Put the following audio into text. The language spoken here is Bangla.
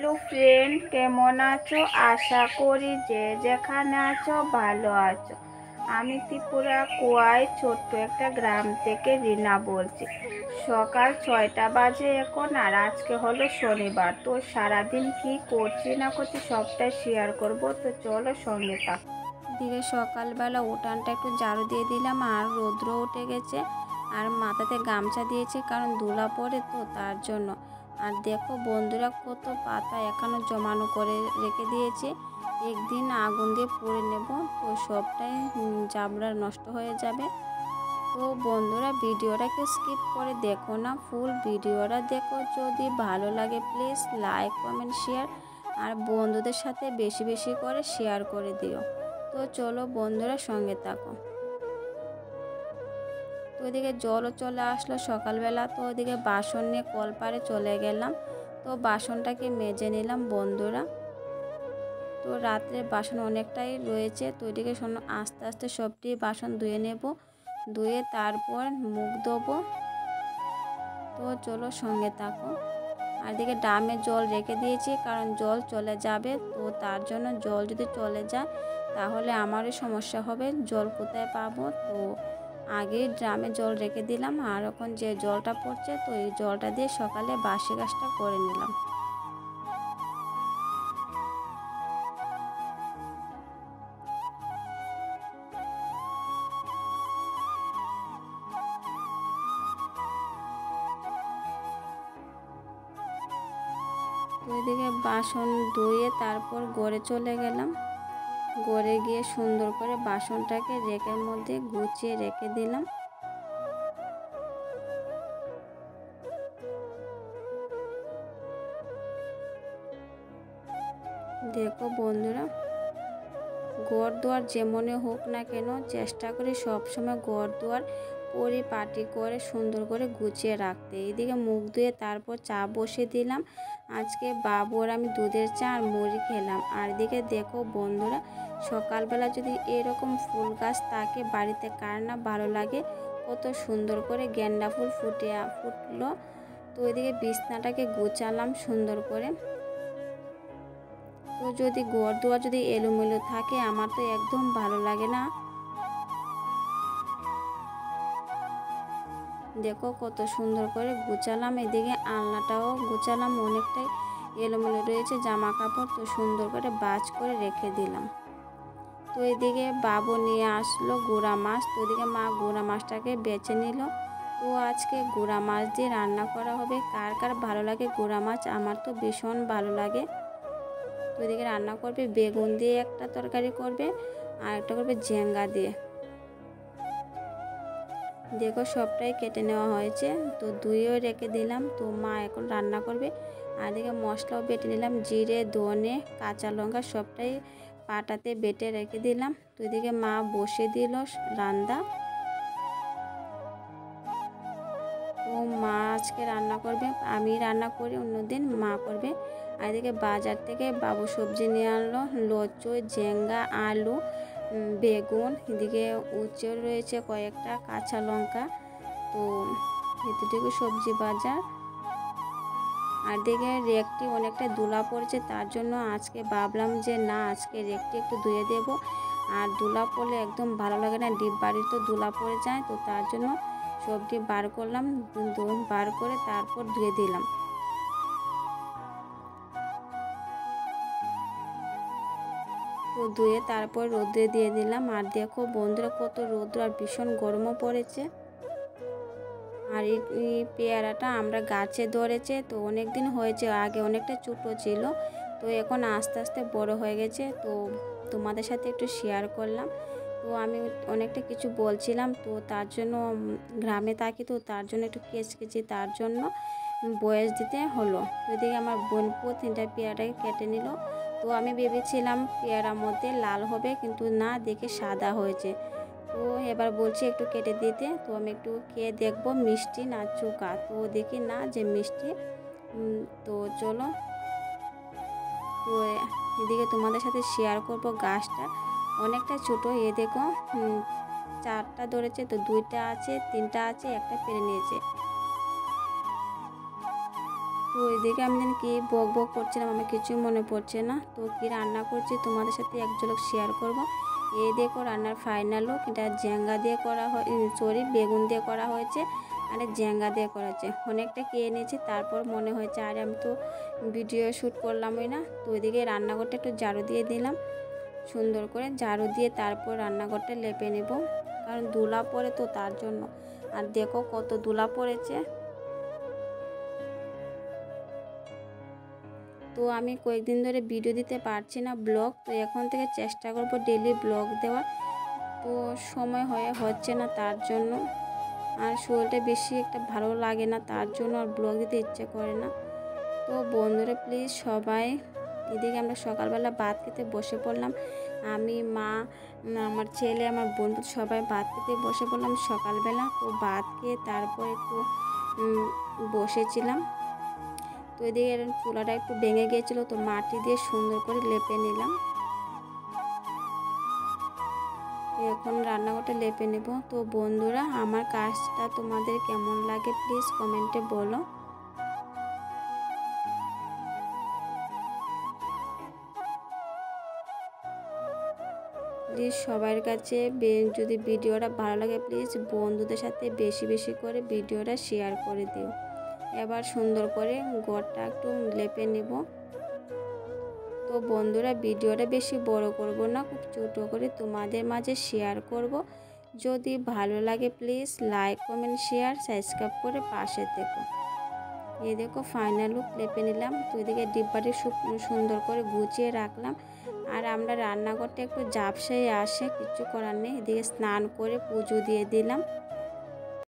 হ্যালো ফ্রেন্ড, কেমন আছো? আশা করি যে যেখানে আছো ভালো আছো। আমি ত্রিপুরা কোয়াই ছোট্ট একটা গ্রাম থেকে রিনা বলছি। সকাল 6টা বাজে এখন, আর আজকে হলো শনিবার। তো সারাদিন কি করছি না করছি সবটাই শেয়ার করব, তো চলো সঙ্গে থাকো। দিকে সকালবেলা উঠানটা একটু ঝাড়ু দিয়ে দিলাম, আর রৌদ্র উঠে গেছে। আর মাথাতে গামছা দিয়েছি, কারণ ধুলা পড়ে তো তার জন্য। আর দেখো বন্ধুরা, কত পাতা এখনও জমানো করে রেখে দিয়েছে। একদিন আগুন দিয়ে পুড়ে নেব, তো সবটাই জাবড়া নষ্ট হয়ে যাবে। তো বন্ধুরা, ভিডিওটা কেউ স্কিপ করে দেখো না, ফুল ভিডিওটা দেখো। যদি ভালো লাগে প্লিজ লাইক কমেন্ট শেয়ার, আর বন্ধুদের সাথে বেশি বেশি করে শেয়ার করে দিও। তো চলো বন্ধুরা, সঙ্গে থাকো। তো ওইদিকে জলও চলে আসলো সকালবেলা। তো ওইদিকে বাসন নিয়ে কলপারে চলে গেলাম। তো বাসনটাকে মেজে নিলাম বন্ধুরা। তো রাত্রের বাসন অনেকটাই রয়েছে, তো ওইদিকে আস্তে আস্তে সবটি বাসন ধুয়ে নেব। ধুয়ে তারপর মুখ ধোবো। তো চলো সঙ্গে থাকো। আর এদিকে ড্রামে জল রেখে দিয়েছি, কারণ জল চলে যাবে। তো তার জন্য জল যদি চলে যায় তাহলে আমারই সমস্যা হবে, জল কোথায় পাবো। তো আগেই ড্রামে জল রেখে দিলাম, আর এখন যে জলটা পড়ছে তো এই জলটা দিয়ে সকালে বাসি কাজটা করে নিলাম। তো এদিকে বাসন ধুয়ে তারপর ঘরে চলে গেলাম। ঘরে গিয়ে সুন্দর করে বাসনটাকে রেকের মধ্যে গুছিয়ে রেখে দিলাম। দেখো বন্ধুরা, ঘর দুয়ার যেমনই হোক না কেন, চেষ্টা করি সবসময় ঘর দুয়ার পরিপাটি করে সুন্দর করে গুছিয়ে রাখতে। এইদিকে মুখ ধুয়ে তারপর চা বসিয়ে দিলাম। আজকে বাবুর আমি দুধের চা আর মুড়ি খেলাম। আর এদিকে দেখো বন্ধুরা, সকালবেলা যদি এরকম ফুল গাছ থাকে বাড়িতে, কার না ভালো লাগে। কত সুন্দর করে গেন্দা ফুল ফুটলো। তো ওইদিকে বিছনাটাকে গুছালাম সুন্দর করে। তো যদি ঘর দুয়ার যদি এলোমেলো থাকে আমার তো একদম ভালো লাগে না। দেখো কত সুন্দর করে গুছালাম। এদিকে আলনাটাও গুছালাম, অনেকটাই এলোমেলো রয়েছে জামা কাপড়, তো সুন্দর করে ভাঁজ করে রেখে দিলাম। তো এদিকে বাবু নিয়ে আসলো গুঁড়া মাছ। তো এদিকে মা গুঁড়া মাছটাকে বেছে নিল। তো আজকে গুঁড়া মাছ দিয়ে রান্না করা হবে। কার কার ভালো লাগে গুঁড়া মাছ? আমার তো ভীষণ ভালো লাগে। তো এদিকে রান্না করবে বেগুন দিয়ে একটা তরকারি করবে, আর একটা করবে ঝিঙ্গা দিয়ে। দেখো সবটাই কেটে নেওয়া হয়েছে, তো ধুয়েও রেখে দিলাম। তো মা এখন রান্না করবে। আর এদিকে মশলাও বেটে নিলাম, জিরে ধনে কাঁচা লঙ্কা সবটাই পাটাতে বেটে রেখে দিলাম। তো এদিকে মা বসে দিল রান্না। তো মা আজকে রান্না করবে, আমি রান্না করি অন্যদিন, মা করবে। আর এদিকে বাজার থেকে বাবু সবজি নিয়ে আনলো, লচু ঝিঙ্গা আলু বেগুন, এদিকে উচ্ছে রয়েছে কয়েকটা, কাঁচা লঙ্কা। তো এতটুকু সবজি বাজার। আর দিকে রেকটি অনেকটা ধুলা পড়েছে, তার জন্য আজকে ভাবলাম যে না, আজকে রেকটি একটু ধুয়ে দেব। আর ধুলা পড়লে একদম ভালো লাগে না, ডিপ বাড়ি তো ধুলা পড়ে যায়। তো তার জন্য সবটি বার করলাম, বার করে তারপর ধুয়ে দিলাম। তো ধুয়ে তারপর রোদ্রে দিয়ে দিলাম। আর দেখো বন্ধুরা, কত রোদ্র, আর ভীষণ গরমও পড়েছে। আর এই পেয়ারাটা আমরা গাছে ধরেছে, তো অনেক দিন হয়েছে, আগে অনেকটা ছোটো ছিল, তো এখন আস্তে আস্তে বড় হয়ে গেছে। তো তোমাদের সাথে একটু শেয়ার করলাম। তো আমি অনেকটা কিছু বলছিলাম, তো তার জন্য গ্রামে থাকি, তো তার জন্য একটু কেচকেছি, তার জন্য বয়স দিতে হলো। তো এদিকে আমার বোনপো 3টা পেয়ারাটাকে কেটে নিল। তো আমি ভেবেছিলাম পেয়ারার মধ্যে লাল হবে, কিন্তু না, দেখে সাদা হয়েছে। তো এবার বলছি একটু কেটে দিতে। তো আমি একটু খেয়ে দেখবো মিষ্টি না চোকা। তো দেখি না যে মিষ্টি। তো চলো, তো এদিকে তোমাদের সাথে শেয়ার করব গাছটা অনেকটা ছোট। এ দেখো 4টা ধরেছে, তো 2টা আছে, 3টা আছে, একটা পেরে নিয়েছে। তো ওইদিকে আমি যেন কি বক বক করছিলাম, আমার কিছুই মনে পড়ছে না। তো কি রান্না করছি তোমাদের সাথে এক ঝলক শেয়ার করব। এই দেখো রান্নার ফাইনাল লুক। এটা জ্যাঙ্গা দিয়ে করা হয়, সরি বেগুন দিয়ে করা হয়েছে, আর জ্যাঙ্গা দিয়ে করা হয়েছে। অনেকটা খেয়ে নিয়েছি, তারপর মনে হয়েছে আর আমি তো ভিডিও শ্যুট করলামই না। তো ওইদিকে রান্নাঘরটা একটু ঝাড়ু দিয়ে দিলাম, সুন্দর করে ঝাড়ু দিয়ে তারপর রান্নাঘরটা লেপে নেব, কারণ ধুলা পড়ে তো তার জন্য। আর দেখো কত ধুলা পড়েছে। তো আমি কয়েকদিন ধরে ভিডিও দিতে পারছি না ব্লগ, তো এখন থেকে চেষ্টা করব ডেলি ব্লগ দেওয়ার। তো সময় হচ্ছে না তার জন্য, আর শরীরটা বেশি একটা ভালো লাগে না তার জন্য আর ব্লগ দিতে ইচ্ছে করে না। তো বন্ধুরা প্লিজ সবাই, এদিকে আমরা সকালবেলা ভাত খেতে বসে পড়লাম, আমি মা আমার ছেলে আমার বন্ধু সবাই ভাত খেতে বসে পড়লাম সকালবেলা। তো ভাত খেয়ে তারপর একটু বসেছিলাম। তো এদিকে চুলাটা একটু ভেঙে গিয়েছিলো, তো মাটি দিয়ে সুন্দর করে লেপে নিলাম। এখন রান্নাঘরটা লেপে নেব। তো বন্ধুরা আমার কাজটা তোমাদের কেমন লাগে প্লিজ কমেন্টে বলো। প্লিজ সবার কাছে যদি ভিডিওটা ভালো লাগে প্লিজ বন্ধুদের সাথে বেশি বেশি করে ভিডিওটা শেয়ার করে দিও। এবার সুন্দর করে ঘরটা একটু লেপে নেব। তো বন্ধুরা ভিডিওটা বেশি বড় করব না, খুব ছোটো করে তোমাদের মাঝে শেয়ার করব। যদি ভালো লাগে please like comment share subscribe করে পাশে থেকো। এই দেখো ফাইনাল লুক লেপে নিলাম। তো এদিকে ডিব্বাটি সুন্দর করে গুছিয়ে রাখলাম। আর আমরা রান্নাঘরটা একটু ঝাপসাই আসে, কিছু করার নেই। এদিকে স্নান করে পুজো দিয়ে দিলাম।